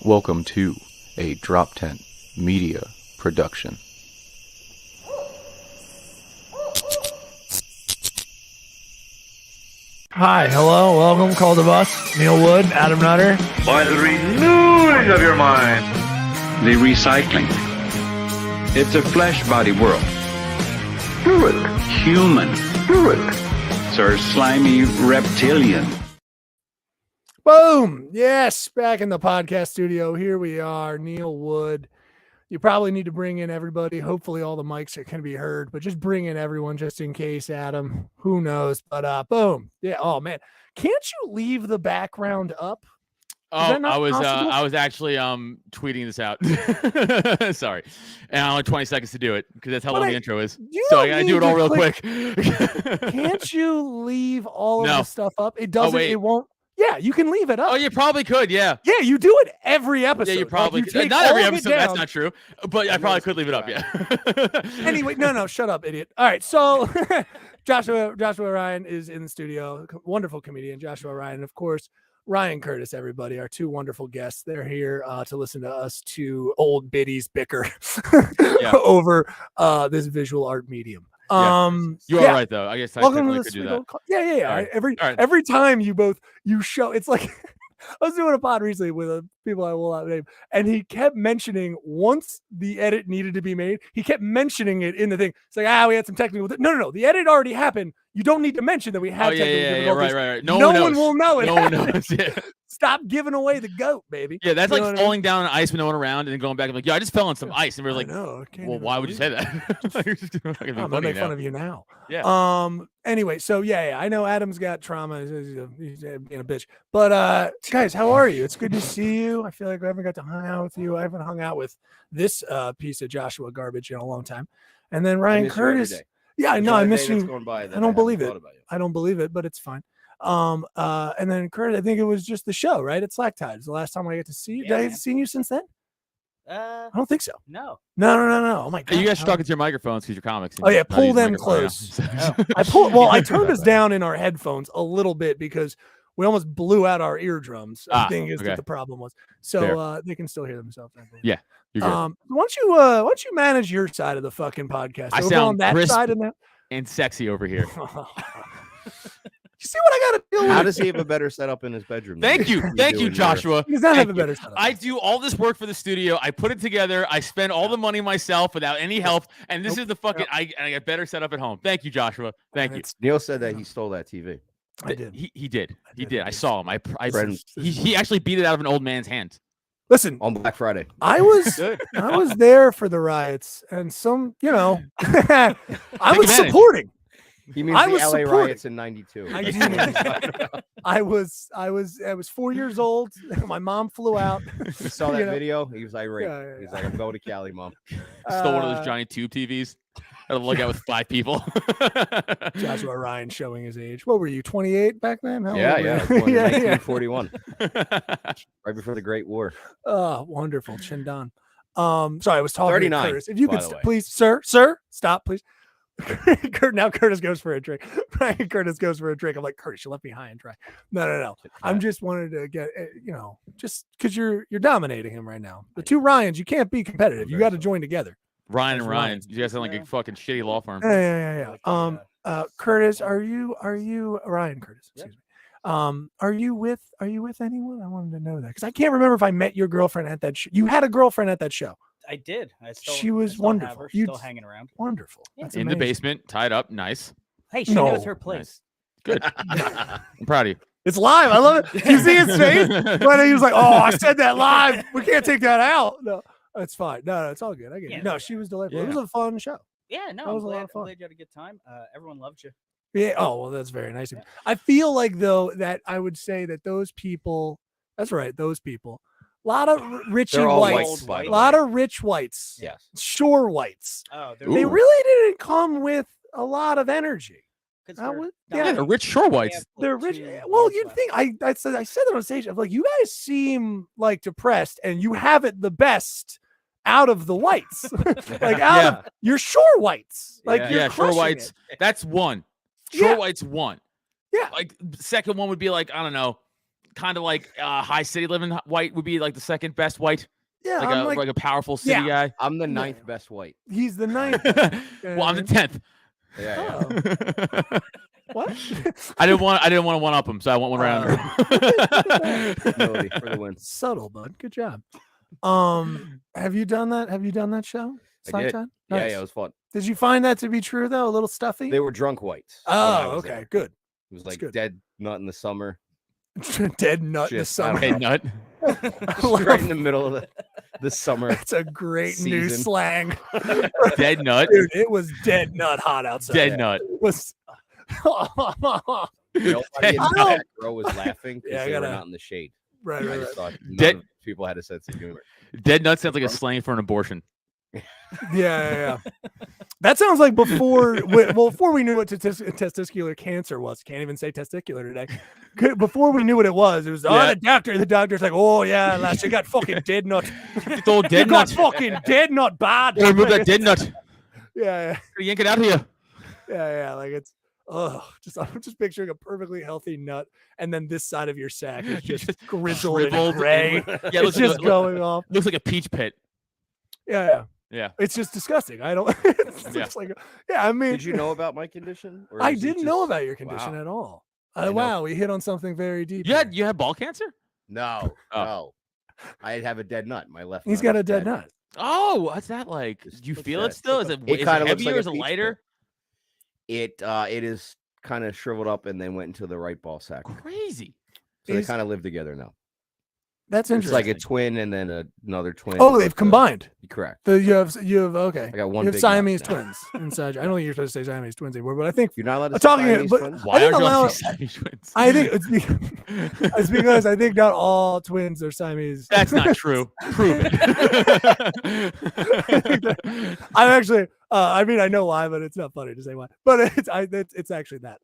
Welcome to a Drop Tent Media production. Hi, hello, welcome, Call the Bus, Neil Wood, Adam Nutter. By the renewing of your mind. The recycling. It's a flesh body world. Do it. Human. Do it. Sir slimy reptilian. Boom! Yes, back in the podcast studio. Here we are, Neil Wood. You probably need to bring in everybody. Hopefully all the mics can be heard, but just bring in everyone just in case, Adam. Who knows? But boom. Yeah, oh man. Can't you leave the background up? Oh, I was actually tweeting this out. Sorry. And I only 20 seconds to do it because that's how long the intro is. So I gotta do it all real quick. Can't you leave all of the stuff up? It doesn't, it won't. Yeah, you can leave it up. Oh, you probably could, yeah. Yeah, you do it every episode. Yeah, you probably could. Not every episode, that's not true. But I probably could leave it up, yeah. Anyway, no, shut up, idiot. All right, so Joshua Ryan is in the studio. Wonderful comedian, Joshua Ryan. And of course, Ryan Curtis, everybody, our two wonderful guests. They're here to listen to us two old biddies bicker over this visual art medium. You are right though. I guess I technically could do that. Yeah. Every time you show, it's like I was doing a pod recently with people I will not name, and he kept mentioning once the edit needed to be made, he kept mentioning it in the thing. It's like, we had some technical. No. The edit already happened. You don't need to mention that we had technical difficulties. Right. No one will know it. No one knows. Yeah. Stop giving away the goat, baby. Yeah, that's like falling down on ice with no one around and then going back and like, I just fell on some ice. And we're like, well, why would you say that? I'm gonna make fun of you now. Yeah. Anyway, so I know Adam's got trauma. He's being a bitch. But guys, how are you? It's good to see you. I feel like I haven't got to hang out with you. I haven't hung out with this piece of Joshua garbage in a long time. And then Ryan Curtis. Yeah, I know. I miss you. I don't believe it. I don't believe it, but it's fine. And then Curtis, I think it was just the show, right? At Slack Tides. The last time I get to see you. Did I get to see you since then? I don't think so. No. Oh my god. You guys should talk into your microphones because you're comics. Oh yeah, pull them close. I turned us down in our headphones a little bit because we almost blew out our eardrums. I think is what the problem was. So they can still hear themselves. Yeah. You're good. Why don't you manage your side of the fucking podcast? I sound on that side and sexy over here. You see what I got to deal with? How does he have a better setup in his bedroom? Thank you, Joshua. He does not have a better setup. I do all this work for the studio. I put it together. I spend all the money myself without any help. And this is the fucking. I got better setup at home. Thank you, Joshua. Thank you. Neil said that he stole that TV. I did. He did. I saw him. He actually beat it out of an old man's hand. Listen, on Black Friday, I was there for the riots, and I was supporting. He means the LA riots in '92. I was 4 years old. My mom flew out. He saw that video. He was irate. He's like, "I'm going to Cali, Mom." Stole one of those giant tube TVs. I had to look out with 5 people. Joshua Ryan showing his age. What were you, 28 back then? Yeah. 1941. Right before the Great War. Oh, wonderful. Chindan. Sorry, I was talking 39, to Curtis. If you could, please, sir, stop, please. Now Curtis goes for a drink. Ryan Curtis goes for a drink. I'm like, Curtis, you left me high and dry. No. I'm just wanted to get, just because you're dominating him right now. The two Ryans, you can't be competitive. You got to join together. Ryan and Ryan. You guys sound like a fucking shitty law firm. Yeah. Curtis, are you Ryan Curtis? Excuse me. Are you with anyone? I wanted to know that because I can't remember if I met your girlfriend at that show. You had a girlfriend at that show. I did. She was wonderful. You're still hanging around. Wonderful. Yeah. In the basement, tied up. Nice. Hey, she knows her place. Nice. Good. I'm proud of you. It's live. I love it. You see his face? But he was like, "Oh, I said that live. We can't take that out." No, it's fine. No, it's all good. I get it. No, she was delightful. It was a fun show. Yeah, no, I'm glad you had a good time. Everyone loved you. Yeah. Oh, well, that's very nice of you. I feel like though that I would say that those people. That's right. Those people. A lot of richy whites. A lot of rich whites. Yes. Shore whites. Oh, they really didn't come with a lot of energy. They're rich shore whites. They're rich. Well, you'd think I said that on stage. I'm like, you guys seem like depressed, and you have it the best out of the whites. Like out of your shore whites. Like you're shore whites. That's one. Shore whites one. Yeah. Like second one would be like, I don't know, kind of like high city living white would be like the second best white. Yeah, like a powerful city guy. I'm the ninth best white. He's the ninth. Well, I'm the 10th. Yeah. Oh. What? I didn't want to one up him, so I went one round. Humility for the win. Subtle, bud. Good job. Have you done that? Have you done that show? I did. Time? Yeah, Nice. yeah, it was fun. Did you find that to be true though? A little stuffy. They were drunk whites. when I Oh, was okay, there. good. It was That's like good. dead nut in the summer. Dead nut in the Just, I summer. don't Hey, nut. Just right in the middle of the summer. That's a great new season. slang. Dead nut. Dude, it was dead nut hot outside. Dead nut. It was. Nobody in I the back don't- row was laughing because Yeah, I they were gotta- not in the shade. right, I right, just right. thought none Dead- of people had a sense of humor. Dead nut sounds like a slang for an abortion. Yeah. That sounds like before we knew what testicular cancer was. Can't even say testicular today. Before we knew what it was Yeah. the doctor's like, oh yeah, lass, you got fucking dead nut. It's all You dead got nut. fucking dead nut bad. Gotta remove that dead nut. Yeah. Yank it out of here. Yeah. Like it's I'm just picturing a perfectly healthy nut, and then this side of your sack is just grizzled and Shriveled gray. Yeah, it It's looks, just like, going off. looks like a peach pit. Yeah. Yeah. It's just disgusting. I don't. It's Yeah. just like, I mean, Did you know about my condition? Or I is it didn't know just- about your condition Wow. at all. I know. Wow, we hit on something very deep. You had ball cancer? No, Oh. no. I have a dead nut. My left. He's nut got is a dead dead. nut. Oh, what's that like? Just Do you looks feel bad. it still? Is it It is kinda it looks heavier? like Is a it peach lighter? It is kind of shriveled up and then went into the right ball sack. Crazy. So they Is- kind of live together now. That's It's interesting. like a twin and then another twin. Oh, they've combined. Correct. You have okay. I got one You have big nut Siamese now. twins inside you. I don't think you're supposed to say Siamese twins anymore, but I think You're not allowed to I'm say talking- Siamese but- twins? Why I think aren't you allow- allowed to say Siamese twins? I think it's because I think not all twins are Siamese. That's not true. Prove it. I'm actually. I mean, I know why, but it's not funny to say why. But it's actually that.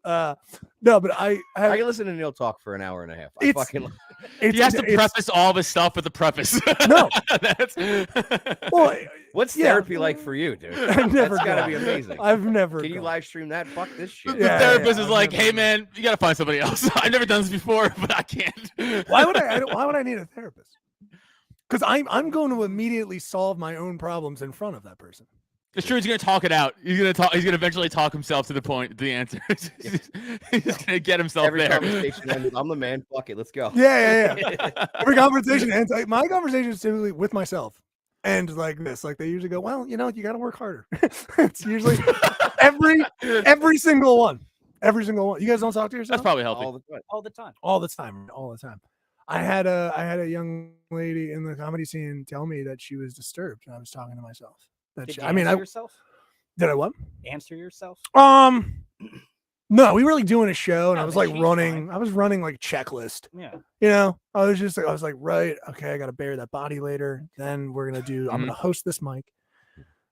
No, but I I can listen to Neil talk for an hour and a half. I It's- fucking it's, He has to it's- preface all of his stuff with a preface. No. That's Well, What's yeah. therapy like for you, dude? I've never That's gotta gone. be amazing. I've never. Can you gone. live stream that? Fuck this shit. the Yeah, therapist yeah, is I've like, never "Hey, done man, you gotta find somebody else. I've never done this before, but I can't." Why would I need a therapist? Because I'm going to immediately solve my own problems in front of that person. It's true. He's gonna talk it out. He's gonna eventually talk himself to the point, the answer. He's gonna get himself Every there. conversation ends with, I'm the man. Fuck it. Let's go. Yeah. Every conversation ends. My conversation is typically with myself. And like this, like they usually go, well, you got to work harder. It's usually every single one. Every single one. You guys don't talk to yourself That's probably healthy. All the time. all the time. all the time. I had a young lady in the comedy scene tell me that she was disturbed, and I was talking to myself. That Did she, you I mean, answer I yourself? did I what? Answer yourself? No, we were like doing a show, and No, I was then like she's running. fine. I was running like checklist. Yeah. I was like, right, okay, I got to bury that body later. Then we're gonna do. I'm gonna host this mic.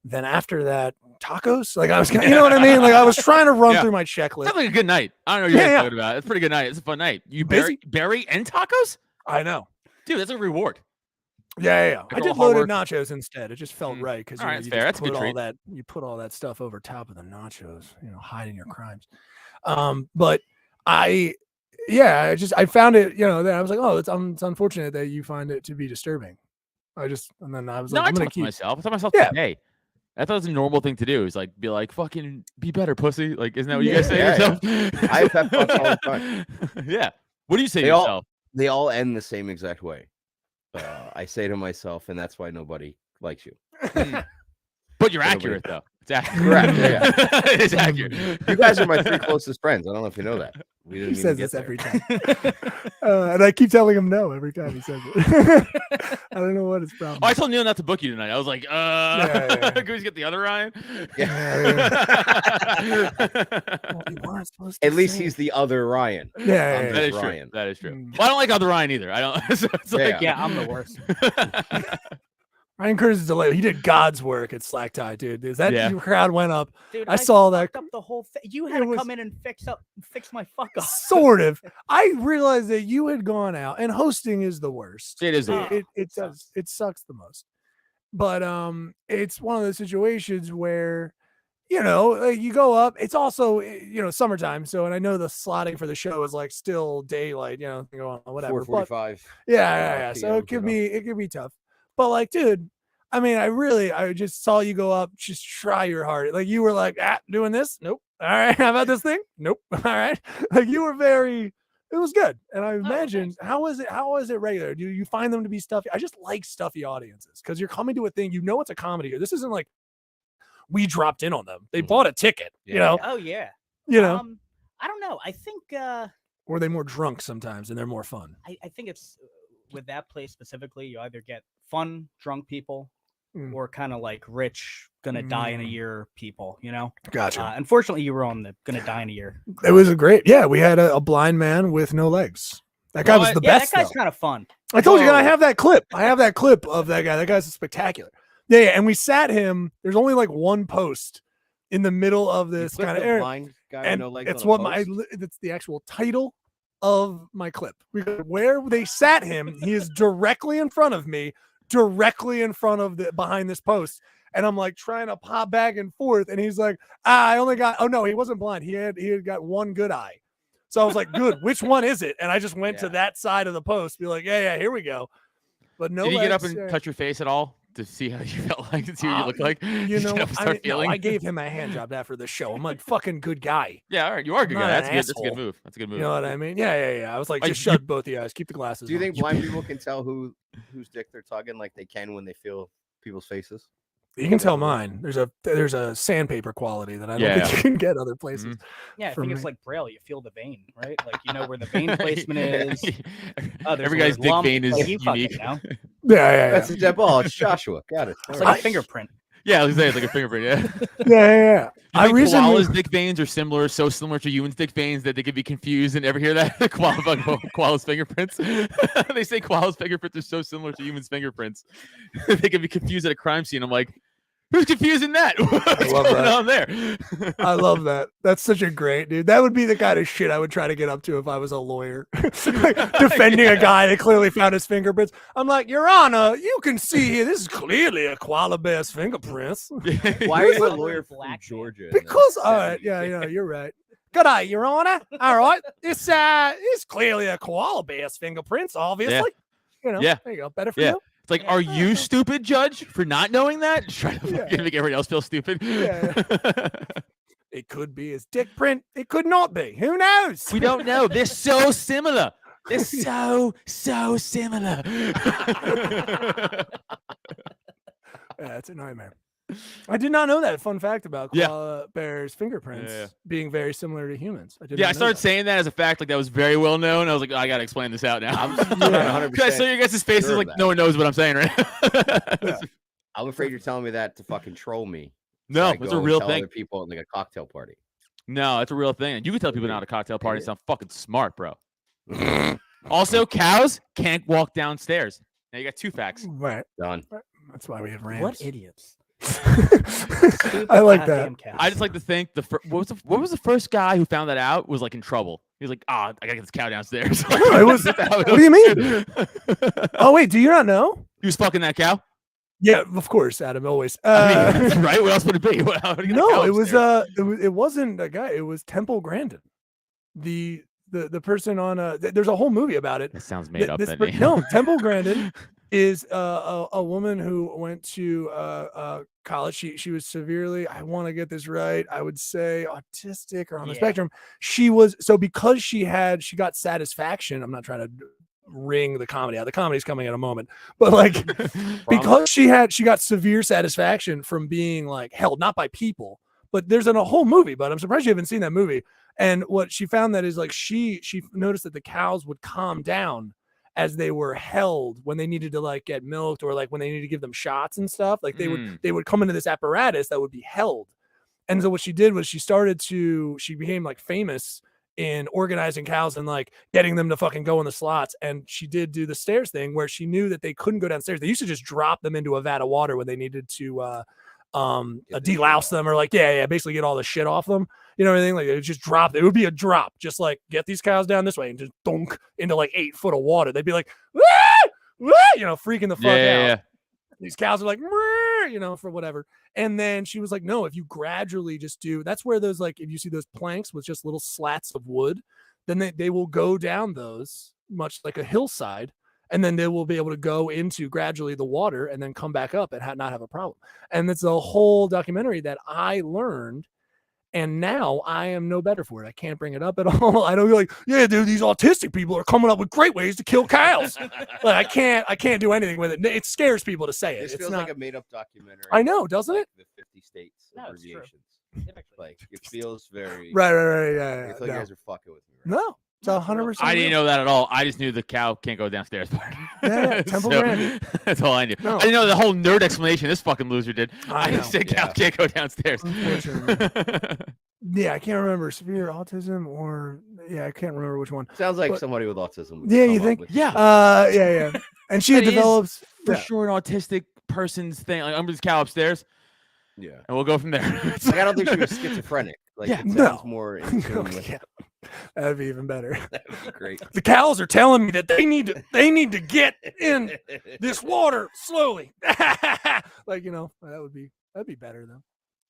Then after that, tacos. Like I was, you know what I mean? Like I was trying to run Yeah. through my checklist. Sounds like a good night. I don't know what you're Yeah, talking about. It's a pretty good night. It's a fun night. You Busy? berry and tacos, I know. dude. That's a reward. Yeah. I After all did hard loaded work. nachos instead. It just felt Mm. right because All right, you that's fair. just That's a good put all treat. that you put all that stuff over top of the nachos. Hiding your crimes. But I found it. Then I was like, oh, it's unfortunate that you find it to be disturbing. And then I was No, like, I I'm gonna talked to keep. myself. I told myself Yeah. today. I thought it was a normal thing to do. Is like be like, fucking be better, pussy. Like, isn't that what you Yeah. guys say to Yeah, yourself? I have pep talks all the time. Yeah. What do you say to They all- yourself? They all end the same exact way. I say to myself, and that's why nobody likes you. But you're Nobody- accurate though. It's accurate. Correct, yeah, It's accurate. You guys are my 3 closest friends. I don't know if you know that. We He didn't even says get this there. every time, and I keep telling him no every time he says it. I don't know what his problem. Oh, I told Neil not to book you tonight. I was like, yeah. can we just get the other Ryan? Well, you weren't supposed to At least say he's the other Ryan. it. Yeah. I'm yeah, That yeah. is true. Ryan. That is true. Mm. Well, I don't like other Ryan either. I don't. So it's Yeah, like, Yeah, I'm the worst. Ryan Curtis is delayed. He did God's work at Slack Tie, dude. That Yeah. crowd went up. Dude, I saw that. fucked up the whole thing. You It had to was- come in and fix my fuck up. Sort of. I realized that you had gone out, and hosting is the worst. It is the worst. It does. It sucks the most. But it's one of those situations where you know, like, you go up. It's also, you know, summertime. So, and I know the slotting for the show is like still daylight, you know, go on, whatever. 4:45. Yeah. So it could be tough. But like, dude, I mean, I just saw you go up, just try your hard. Like you were like, doing this? Nope. All right. How about this thing? Nope. All right. Like you were it was good. And I imagine, how is it regular? Do you find them to be stuffy? I just like stuffy audiences because you're coming to a thing, you know, it's a comedy here. This isn't like we dropped in on them. They bought a ticket, you know? Oh yeah. You know, I don't know. I think, or are they more drunk sometimes and they're more fun? I think it's with that place specifically, you either get fun, drunk people or kind of like rich, gonna die in a year people, you know? Gotcha. Unfortunately, you were on the gonna die in a year. It was we had a blind man with no legs. That guy was the best. That guy's kind of fun. I told you, I have that clip. I have that clip of that guy. That guy's spectacular. Yeah, and we sat him. There's only like one post in the middle of this kind of area, blind guy and with no legs it's on a what post? it's the actual title of my clip. Where they sat him, he is directly in front of me, directly in front of behind this post, and I'm like trying to pop back and forth, and he's like, I only got. Oh no, he wasn't blind. He had got one good eye. So I was like, good. Which one is it? And I just went to that side of the post, be like, yeah, here we go. But no. Did you get up and touch your face at all to see how you felt like, to see what you look like? You know, I gave him a hand job after the show. I'm a fucking good guy. Yeah, all right, you are a good guy. That's good. That's a good move. You know what I mean? Yeah. I was like, just shut both the eyes, keep the glasses. Do you think blind people can tell whose dick they're tugging like they can when they feel people's faces? You can tell mine. There's a sandpaper quality that I don't think you can get other places. Yeah, I think it's like Braille. You feel the vein, right? Like you know where the vein placement is. Every guy's dick vein is unique. Yeah. That's a dead ball. It's Joshua. Got it. It's like a fingerprint. Yeah, I was saying it's like a fingerprint. Yeah. Yeah. Koala's dick veins are so similar to humans' dick veins that they could be confused. And ever hear that? Koala's fingerprints. They say koala's fingerprints are so similar to humans' fingerprints. They could be confused at a crime scene. I'm like, who's confusing that? What's going on there? I love that. That's such a great dude. That would be the kind of shit I would try to get up to if I was a lawyer, like, defending a guy that clearly found his fingerprints. I'm like, Your Honor, you can see here. This is clearly a koala bear's fingerprints. Why are you a lawyer from Georgia? Because, all right, yeah, you're right. Good day, Your Honor. All right, this is clearly a koala bear's fingerprints. Obviously, you know. Yeah. There you go. Better for you. It's like, are you stupid, Judge, for not knowing that? Just trying to make everybody else feel stupid. Yeah. It could be his dick print. It could not be. Who knows? We don't know. They're so similar. They're so similar. It's a nightmare. I did not know that fun fact about koala bears' fingerprints being very similar to humans. I started saying that as a fact, like that was very well known. I was like, I gotta explain this out now. I'm 100%. I saw your guys' faces like no one knows what I'm saying, right? I'm afraid you're telling me that to fucking troll me. No, it's a real thing. Other people at like a cocktail party. No, it's a real thing. And you can tell people not at a cocktail party. Sound fucking smart, bro. Also, cows can't walk downstairs. Now you got two facts. Right. Done. That's why we have rams. What idiots. I like that. I just like to think what was the first guy who found that out was like in trouble. He was like, I gotta get this cow downstairs. What do you mean? Oh wait, do you not know? He was fucking that cow. Yeah, of course, Adam. Always. Right? What else would it be? No, it wasn't a guy. It was Temple Grandin, the person on there's a whole movie about it. That sounds made up. No, Temple Grandin is a woman who went to college. She was severely, I want to get this right, I would say autistic or on the spectrum. She was, so because she got satisfaction. I'm not trying to ring the comedy out. The comedy's coming in a moment, but like because she got severe satisfaction from being like held, not by people, but there's a whole movie, but I'm surprised you haven't seen that movie. And what she found that is like she noticed that the cows would calm down as they were held when they needed to like get milked or like when they needed to give them shots and stuff. Like they would come into this apparatus that would be held. And so what she did was she became like famous in organizing cows and like getting them to fucking go in the slots. And she did do the stairs thing where she knew that they couldn't go downstairs. They used to just drop them into a vat of water when they needed to delouse them or like basically get all the shit off them, you know, everything. Like it would just drop. It would be a drop, just like get these cows down this way and just dunk into like 8 foot of water. They'd be like, wah! Wah! You know, freaking the fuck out. These cows are like, you know, for whatever. And then she was like, no, if you gradually just do, that's where those, like, if you see those planks with just little slats of wood, then they will go down those much like a hillside. And then they will be able to go into gradually the water and then come back up and not have a problem. And it's a whole documentary that I learned. And now I am no better for it. I can't bring it up at all. I don't be like, yeah, dude, these autistic people are coming up with great ways to kill cows. Like I can't do anything with it. It scares people to say it. This It's feels not, like a made up documentary. I know, doesn't like it? The 50 states No, it's true. abbreviations. It actually- Like it feels very Right. I Yeah. feel like you No. guys are fucking with me. Right? No, it's 100%. I didn't know that at all. I just knew the cow can't go downstairs part. Yeah, Temple Grandin. That's all I knew. No. I didn't know the whole nerd explanation this fucking loser did. I know. just said cow can't go downstairs. Unfortunately. Yeah, I can't remember severe autism or I can't remember which one. Sounds like But- somebody with autism. would Yeah, come you up think? with Yeah. something. Yeah. And she had That is developed For yeah. sure, an autistic person's thing. Like, I'm this cow upstairs, Yeah. and we'll go from there. Like, I don't think she was schizophrenic. Like Yeah. it No. sounds more in tune with Yeah. That'd be even better. that would be great. The cows are telling me that they need to get in this water slowly. Like, you know, that'd be better though.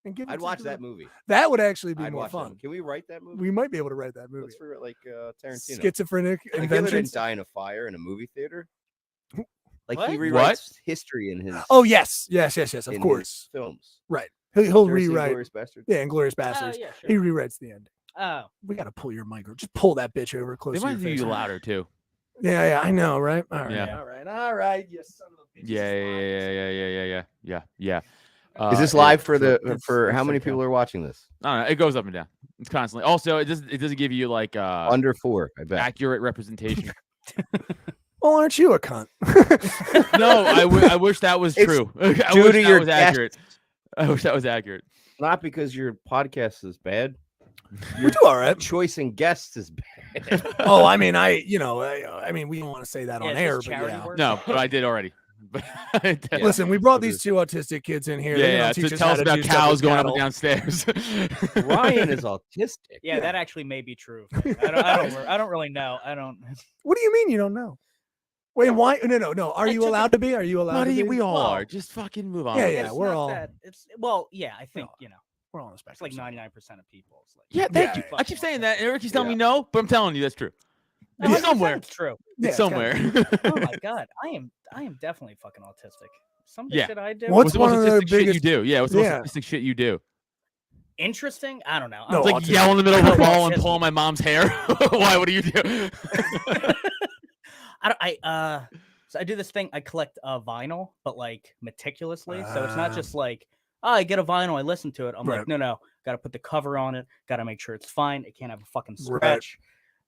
And give it I'd to watch the- that movie. That would actually be I'd more watch fun. that. Can we write that movie? We might be able to write that movie. Let's for like Tarantino. Schizophrenic Like, Hitler inventions. didn't die in a fire in a movie theater. Like he What? rewrites What? history in his. Oh yes, of in his course. films. Right. You He'll ever seen rewrite. Glorious Bastards? Yeah, Inglorious Oh, Bastards. yeah, He sure. rewrites the ending. Oh, We gotta pull your micro. Just pull that bitch over close They to your might do face. you louder too. Yeah, I know, right? All right, Yeah. all right. You son of a bitch. Yeah. Is this live for for how many people are watching this? I don't know. It goes up and down. It's constantly. Also, it doesn't give you like Under 4, I bet. accurate representation. Well, aren't you a cunt? No, I wish that was It's true. I due wish to that your was guest. accurate. I wish that was accurate. Not because your podcast is bad. We do all right. Choice in guests is bad. Oh, I mean, I mean, we don't want to say that yeah, on is air, this but charity yeah. work? No, but I did already. But Yeah. Listen, we brought So these two autistic kids in here. yeah, They're yeah. gonna To teach us tell how us to about do stuff cows with going up cattle. and downstairs. Ryan is autistic. Yeah, that actually may be true. I don't really know. I don't. What do you mean you don't know? Wait, why? No. Are I you took allowed to be? Are you allowed to Buddy, be? we all Well, are. Just fucking move on. Yeah, with yeah, it. It's we're not all- that- It's yeah. I think We're all on the it's spectrum. like 99% of people. It's like, Yeah, thank you. fuck I keep you. saying that. And Ricky's telling me no, but I'm telling you that's true. No, It's 100% somewhere. It's true. Yeah, It's it's gotta somewhere. Oh my god, I am definitely fucking autistic. Some of the Yeah. shit I do. What's What's the one most of the autistic shit you biggest- do? Yeah, what's the Yeah. most autistic shit you do? Interesting? I don't know. No, I'm Like autistic. yell in the middle of the wall and Autistic. pull my mom's hair. Why? What do you do? So I do this thing. I collect vinyl, but like meticulously. So it's not just like, oh, I get a vinyl, I listen to it. I'm Right. like, no, got to put the cover on it. Got to make sure it's fine. It can't have a fucking Right. scratch.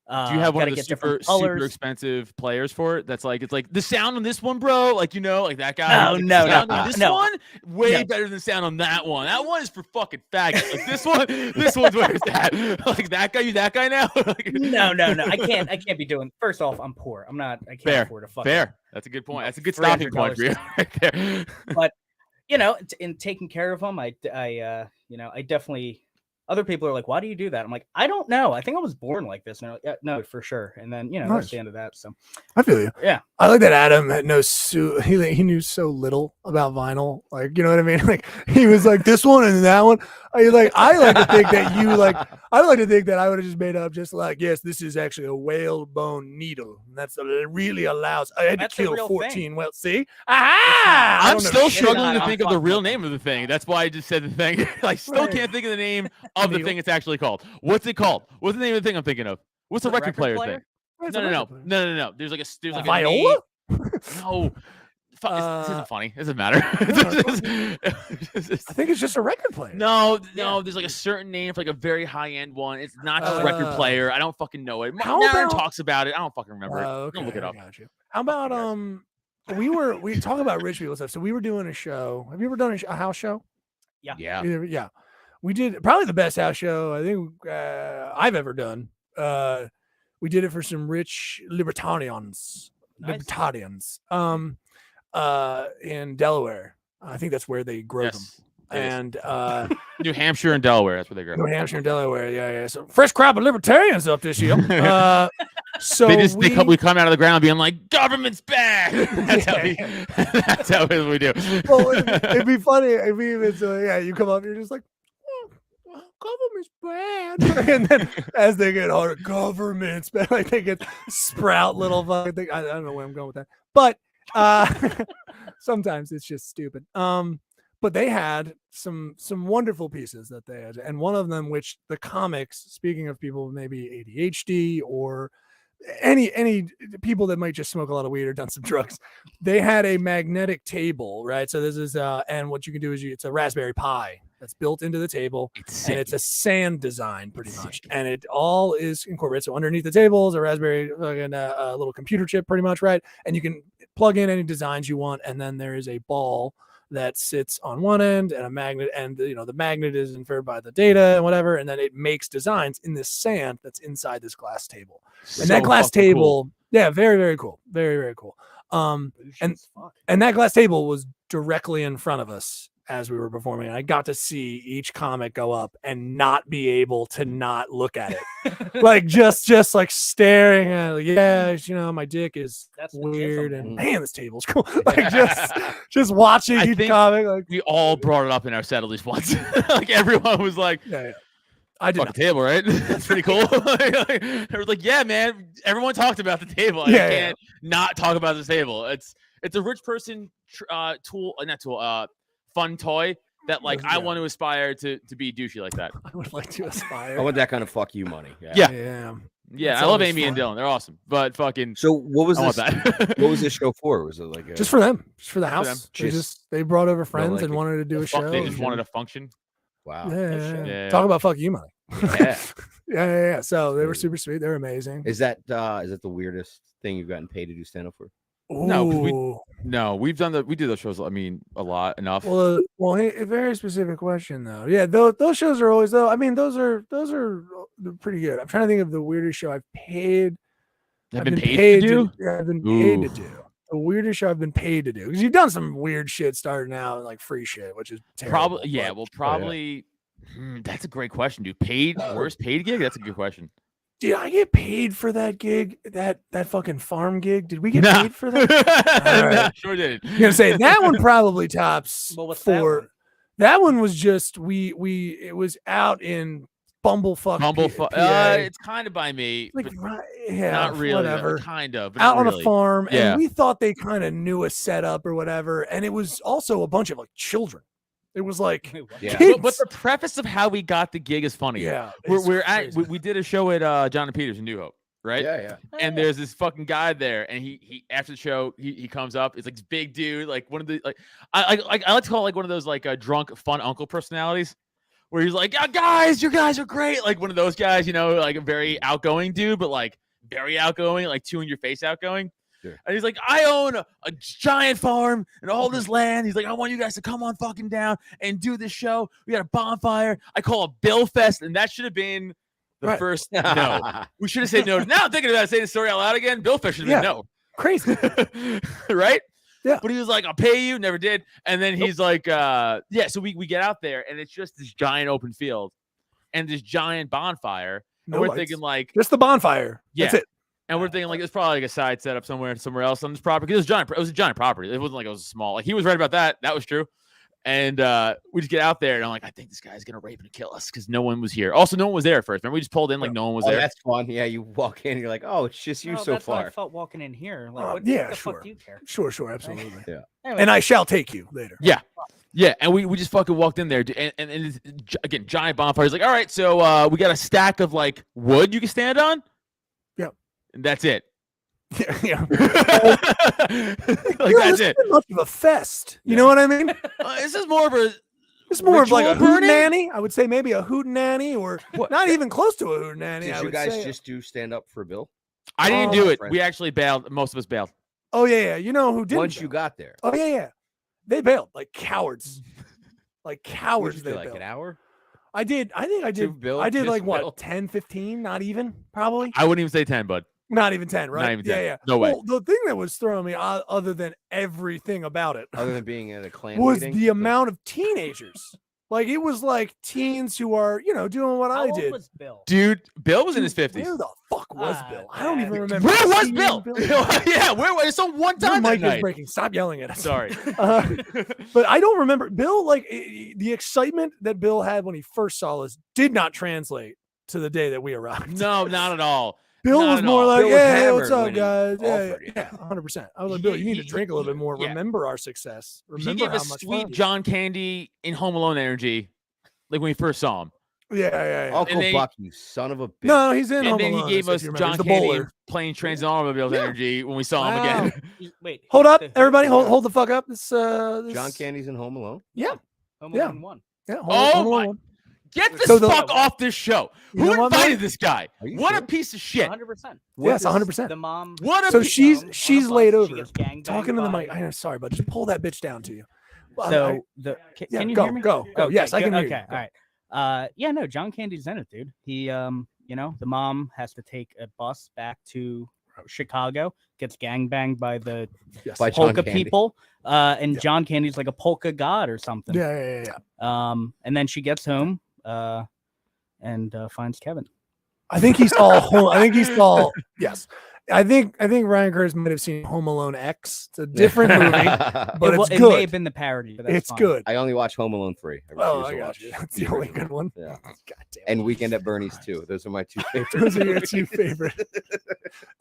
Do you have one gotta of the get different super colors. expensive players for it? That's like it's like the sound on this one, bro. Like like that guy. No, like, no, the sound no, on this no. one way No. better than the sound on that one. That one is for fucking faggots. Like this one's where it's at. Like that guy, you that guy now. Like, No. I can't be doing. First off, I'm poor. I can't Fair, afford a fucking. fair. That's a good point. know, That's a good stopping point for you $300 right there. In taking care of them, I definitely. Other people are like, "Why do you do that?" I'm like, "I don't know. I think I was born like this." And they're like, "Yeah, no, for sure." And then Nice. that's the end of that. So I feel you. Yeah. I like that Adam he knew so little about vinyl. Like, you know what I mean? Like he was like this one and that one. I like to think that you like. I like to think that I would have just made up just like, yes, this is actually a whalebone needle. And that's it really allows. I had That's to a kill real 14 thing. whales. See? Aha! I I'm don't know still shit. struggling to I'm think of the fucking real with name of the thing. That's why I just said the thing. I still Right. can't think of the name of the Needle. thing it's actually called. What's it called? What's the name of the thing I'm thinking of? What's the The record record player player? thing? It's a No. record player. No. There's like a A name- viola? No. This isn't funny. It doesn't matter. I think it's just a record player. No. There's like a certain name for like a very high end one. It's not just record player. I don't fucking know it. How Darren about- talks about it. I don't fucking remember it. Okay, Don't look it I up. got you. How about we talk about rich people stuff. So we were doing a show. Have you ever done a house show? Yeah. Yeah. Yeah. We did probably the best house show I think I've ever done. We did it for some rich libertarians. Nice. Libertarians. In Delaware. I think that's where they grow Yes, them. it is. And New Hampshire and Delaware. That's where they grow. New Hampshire and Delaware. Yeah. So fresh crop of libertarians up this year. So we come out of the ground being like, government's bad. That's how we do. Well, it'd be funny if even you come up, you're just like, government's bad, and then as they get harder, government's bad. Like they get sprout little fucking thing. I don't know where I'm going with that, but sometimes it's just stupid. But they had some wonderful pieces that they had, and one of them, which the comics, speaking of people with maybe ADHD or any people that might just smoke a lot of weed or done some drugs, they had a magnetic table, right? So this is and what you can do is it's a Raspberry Pi that's built into the table, and it's a sand design pretty much, and it all is incorporated. So underneath the table is a Raspberry a little computer chip pretty much, right? And you can plug in any designs you want, and then there is a ball that sits on one end and a magnet, and the magnet is inferred by the data and whatever, and then it makes designs in this sand that's inside this glass table. And that glass table, very, very cool. Very, very cool. And that glass table was directly in front of us as we were performing. I got to see each comic go up and not be able to not look at it. Like just like staring at it. My dick is weird and man, this table's cool. Like just watching each comic. Like we all brought it up in our set at least once. Like everyone was like, I did not. Table, right? That's pretty cool. It was like, yeah, man. Everyone talked about the table. I can't not talk about this table. It's a rich person fun toy that I want to aspire to be douchey like that. I would like to aspire. I want that kind of fuck you money. Yeah. I love Amy and Dylan. They're awesome. But fucking. So what was this? That. What was this show for? Was it like just for them? Just for the house? They brought over friends and wanted to do a show. They just wanted a function. Wow. Yeah. Talk about fuck you money. Yeah. So they were super sweet. They were amazing. Is that the weirdest thing you've gotten paid to do stand up for? No, we do those shows. I mean, a lot enough. Well, a very specific question though. Yeah, those shows are always though. I mean, those are pretty good. I'm trying to think of the weirdest show I've paid. I've been paid to do. I've been paid to do. The weirdest show I've been paid to do, because you've done some weird shit starting out, like free shit, which is terrible. Probably. That's a great question, dude. Worst paid gig? That's a good question. Did I get paid for that gig? That fucking farm gig? Did we get paid for that? Right. Sure did. I'm gonna say that one probably tops. Well, what's for that one was just it was out in Bumblefuck. PA. It's kind of by me, not really. Whatever. Kind of out on really. a farm, and we thought they kind of knew a setup or whatever, and it was also a bunch of children. It was like, but the preface of how we got the gig is funny. Yeah, we did a show at John and Peters in New Hope, right? Yeah. And there's this fucking guy there, and he after the show he comes up. It's like this big dude, like one of the I like to call it one of those drunk fun uncle personalities, where he's like, guys, you guys are great, like one of those guys, like a very outgoing dude, but very outgoing, two in your face outgoing. Sure. And he's like, I own a giant farm and all this land. He's like, I want you guys to come on fucking down and do this show. We got a bonfire. I call it Bill Fest. And that should have been the first no. We should have said no. Now I'm thinking about saying the story out loud again. Bill Fest should have been no. Crazy. Right? Yeah. But he was like, I'll pay you. Never did. And then he's like, so we get out there and it's just this giant open field and this giant bonfire. And we're thinking just the bonfire. Yeah. That's it. And we're thinking it's probably a side setup somewhere else on this property. Because it was a giant property. It wasn't like it was small. He was right about that. That was true. And we just get out there, and I'm like, I think this guy's gonna rape and kill us because no one was here. Also, no one was there at first. Remember, we just pulled in no one was there. That's fun. Yeah, you walk in, and you're like, oh, it's just you so that's far. How I felt walking in here. What the fuck do you care? Sure, absolutely. Yeah. Anyway. And I shall take you later. Yeah. And we just fucking walked in there, and again, giant bonfire. He's like, all right, so we got a stack of wood you can stand on. Yeah. And that's it. Yeah. That's it. Much of a fest. You know what I mean? This is more of a. It's more of like a hootenanny. I would say maybe a hootenanny, or not even close to a hootenanny. Did you guys just do stand up for Bill? I didn't do it. We actually bailed. Most of us bailed. Oh yeah. You know who didn't? Once you got there. Oh yeah. They bailed like cowards. Like cowards. They bailed. An hour. I think I did. I did what 10, 15, not even probably. I wouldn't even say 10, bud. Not even 10, right? Not even 10. Yeah. No way. Well, the thing that was throwing me, other than everything about it, other than being at a clan was meeting, the amount of teenagers. Like it was like teens who are, doing what How I old did. was Bill? Dude, Bill was in his 50s. Where the fuck was Ah, Bill? I don't even man. remember. Where was seeing Bill? Yeah, where was it? So one Your time that mic is night. breaking. Stop yelling at us. Sorry. But I don't remember Bill. Like the excitement that Bill had when he first saw us did not translate to the day that we arrived. No, not at all. Bill Not was at more all. like, Bill was "Hey, what's hammered up, when he guys? offered it. Yeah, 100%." I was like, "Bill, you need to drink a little bit more. yeah. Remember our success. He Remember gave how us much sweet fun." John Candy in Home Alone energy, like when we first saw him. Yeah. Uncle they- Buck, you son of a bitch. No, he's in And Home then he Alone, gave if us you remember. John He's the Candy bowler. and Plane, Trains, and Automobiles Yeah. energy when we saw Wow. him again. Wait, Hold who's up, the- everybody. who's Hold the fuck up. This John Candy's in Home Alone. Yeah. Home Yeah. Alone 1. Yeah. Oh Home my- Alone. Get this So the- fuck off this show. You Who know what, invited man? this guy? Are you What a sure? piece of shit. 100%. Yes, 100%. The mom. What a So pi- she's on a she's bus, laid she over, gets gangbanged talking to the by- mic. I know, sorry, but just pull that bitch down to you. Well, So can yeah, you go, hear me? go. Yes, I can hear you. Okay, Go. all right. Yeah, no, John Candy's in it, dude. He, the mom has to take a bus back to Chicago, gets gangbanged by the Yes. By John polka Candy. people, and Yeah. John Candy's like a polka god or something. Yeah. And then she gets home, and finds Kevin. I think he saw. I think he saw. Yes, I think Ryan Curtis might have seen Home Alone X. It's a different movie, but it's It good. may have been the parody, but that's It's fine. good. I only watch Home Alone 3. I Oh, refuse I to got watch you. That's the only good one. Yeah. God damn. And Weekend at Bernie's too. Those are my two favorites. Those are your two favorite.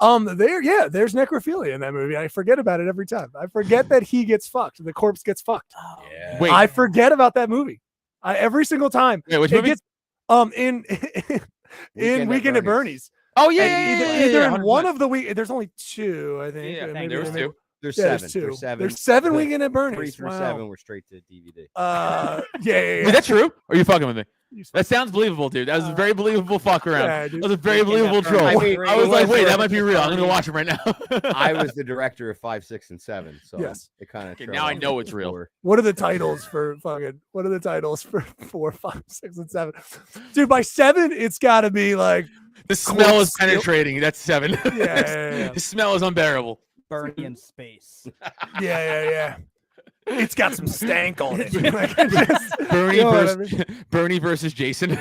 There's necrophilia in that movie. I forget about it every time. I forget that he gets fucked. The corpse gets fucked. Yeah. Wait, I forget about that movie. Every single time. wait, which It movie? gets in Weekend at Bernie's. Oh yeah, And yeah, either in 100%. one of the week. There's only two, I think. Yeah, Maybe there was maybe- two. There's Yeah, seven. there's two. There's seven. There's seven The Weekend at 3 Bernie's. through Wow. 7 were straight to DVD. Yeah. Is that true? Or are you fucking with me? You That sounds believable, dude. That was a very believable fuck around. Yeah, That dude. was a very Weekend at believable troll. Bernie's. I mean, I was it like, was wait, for- that might be real. I'm gonna watch it right now. I was the director of 5, 6, and 7. So Yes. it kind of Okay, now I know it's real. What are the titles for fucking? What are the titles for 4, 5, 6, and 7? Dude, by 7, it's got to be like The smell is Steel. penetrating. That's 7. Yeah. The smell is unbearable. Bernie in space. Yeah. It's got some stank on it. Like, it just- Bernie you know what I versus Bernie versus Jason.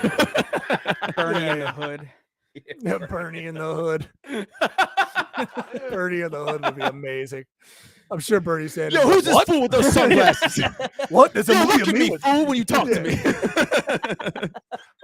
Bernie in Yeah. the hood. Yeah, Bernie in the hood. Bernie in the hood would be amazing. I'm sure Bernie Sanders. Yo, who's this what? fool with those sunglasses? What? There's a Yo, movie look of at me, with- fool, when you talk to me.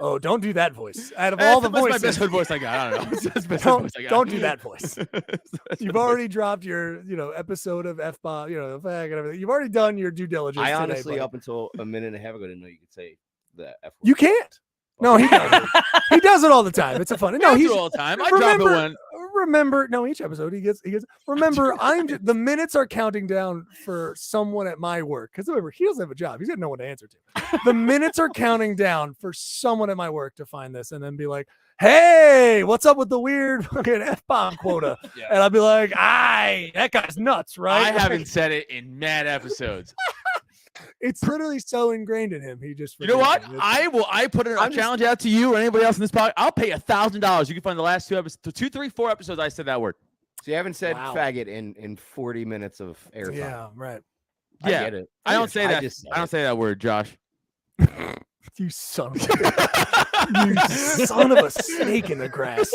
Oh, don't do that voice. Out of all the That's voices, my best hood voice I got. I don't know. That's the best don't, voice I got. don't do that voice. That's You've my already dropped your, episode of F-bomb, the fag and everything. You've already done your due diligence. I today, honestly, buddy. up until a minute and a half ago, didn't know you could say the F word. You can't. No, he does it. He does it all the time. It's a funny. No, I do he's all the time. I drop it when. remember. No, each episode he gets. Remember, the minutes are counting down for someone at my work because remember he doesn't have a job. He's got no one to answer to. The minutes are counting down for someone at my work to find this and then be like, "Hey, what's up with the weird fucking F-bomb quota?" Yeah. And I'll be like, "Aye, that guy's nuts, right?" I Like, haven't said it in mad episodes. It's literally so ingrained in him. He just. You know what? forgets it. I put a I'm just- challenge out to you or anybody else in this podcast. I'll pay $1,000. You can find the last 2 episodes, 2, 3, 4 episodes. I said that word. So you haven't said Wow. faggot in 40 minutes of airtime. Yeah, right. I Yeah. get it. I don't say that. just said I don't it. say that word, Josh. You son of a you son of a snake in the grass.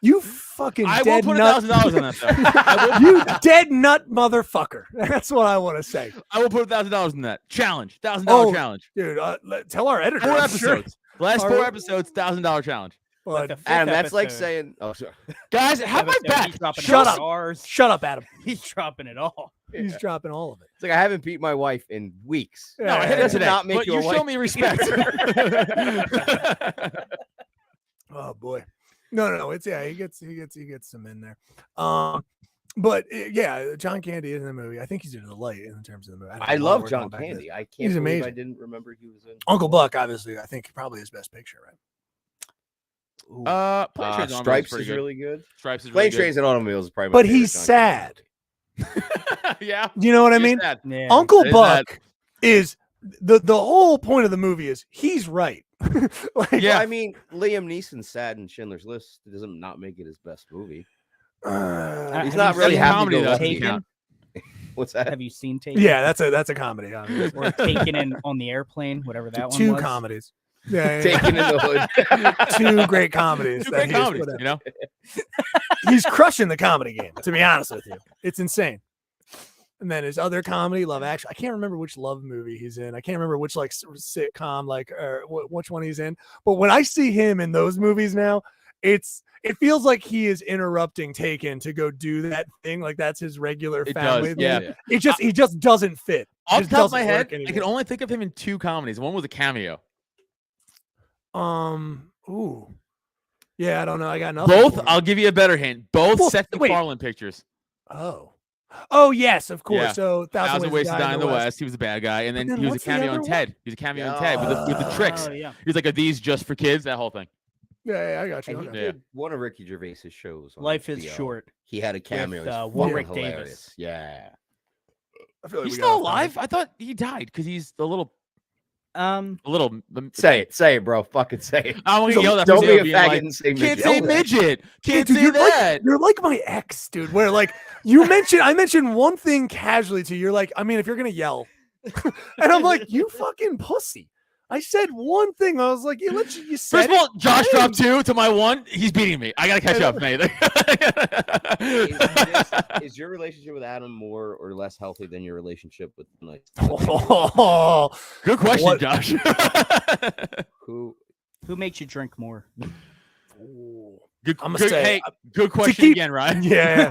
You fucking I will dead put nut. $1,000 on that. Though. I will, You dead nut motherfucker. That's what I want to say. I will put $1,000 in that challenge. $1,000 Oh, challenge. Dude, tell our editor. 4 I'm sure. episodes. The last Are 4 we- episodes, $1,000 challenge. Like But the fifth Adam, that's like episode. saying, oh, sorry. Guys, have my Episode, back. he's dropping Shut all up. stars. shut up, Adam. He's dropping it all. He's dropping all of it. It's like I haven't beat my wife in weeks. No, I hit Yeah. it today. not make But you you a show wife me respect. Oh boy. No. It's he gets some in there. But yeah, John Candy is in the movie. I think he's a delight in terms of the movie. don't I know why love we're John going back to this. Candy. I can't He's believe I amazing. didn't remember he was in Uncle Buck, obviously, I think probably his best picture, right? Plane Trains and Automobiles Stripes pretty is good. really good. Stripes is Plane really Trains and Automobiles is probably my But favorite he's John sad. Candy good. Yeah. You know what I He's mean? sad. Yeah. Uncle It is Buck is the whole point of the movie is he's right. Like, Yeah. Well, I mean, Liam Neeson's sad in Schindler's List. It doesn't not make it his best movie. uh, He's Have not you really seen happy comedy, go though. lucky. Taken? What's that? Have you seen Taken? Yeah, that's a comedy. Obviously. Or Taken in on the airplane, whatever that one Two was. comedies. Yeah, Taken in the hood. Two great comedies. Two that great he has comedies, put out. you know. He's crushing the comedy game. To be honest with you, it's insane. And then his other comedy, Love Actually. I can't remember which Love movie he's in. I can't remember which like sitcom, like or which one he's in. But when I see him in those movies now, it feels like he is interrupting Taken to go do that thing. Like that's his regular It family. does, yeah. thing. He just doesn't fit. Off Just the top of my doesn't work head, I can anymore. only think of him in two comedies. One was a cameo. Ooh. Yeah, I don't know. I got nothing. Both, for him. I'll give you a better hint. Both Well, Seth wait. MacFarlane pictures. Oh yes, of course. Yeah. So Thousand Ways to Die in the West. He was a bad guy, and then then he was a what's the cameo other in one? Ted. He was a cameo in Ted with the tricks. Oh, yeah. He's like, "Are these just for kids?" That whole thing. Yeah, I got you. And he Okay. did one of Ricky Gervais's shows. On Life is HBO. short. He had a cameo. It's Warwick fucking Davis. hilarious. Yeah. I feel like He's we still got off topic. alive. I thought he died because he's a little. Say it, bro. Fucking say it. I'm gonna yell that. Don't for be a being faggot like, and say Can't midget. say Yell that. midget. Can't Dude, say you're that. you're like my ex, dude. Where like I mentioned one thing casually to you. You're like, I mean, if you're gonna yell, and I'm like, you fucking pussy. I said one thing. I was like, you said. First of all, it. Josh Hey. dropped 2 to my 1. He's beating me. I gotta catch up, mate. Is your relationship with Adam more or less healthy than your relationship with like Oh, Good question, What- Josh. who? Who makes you drink more? Good, I'ma good, say, hey, good question keep- again, Ryan. yeah.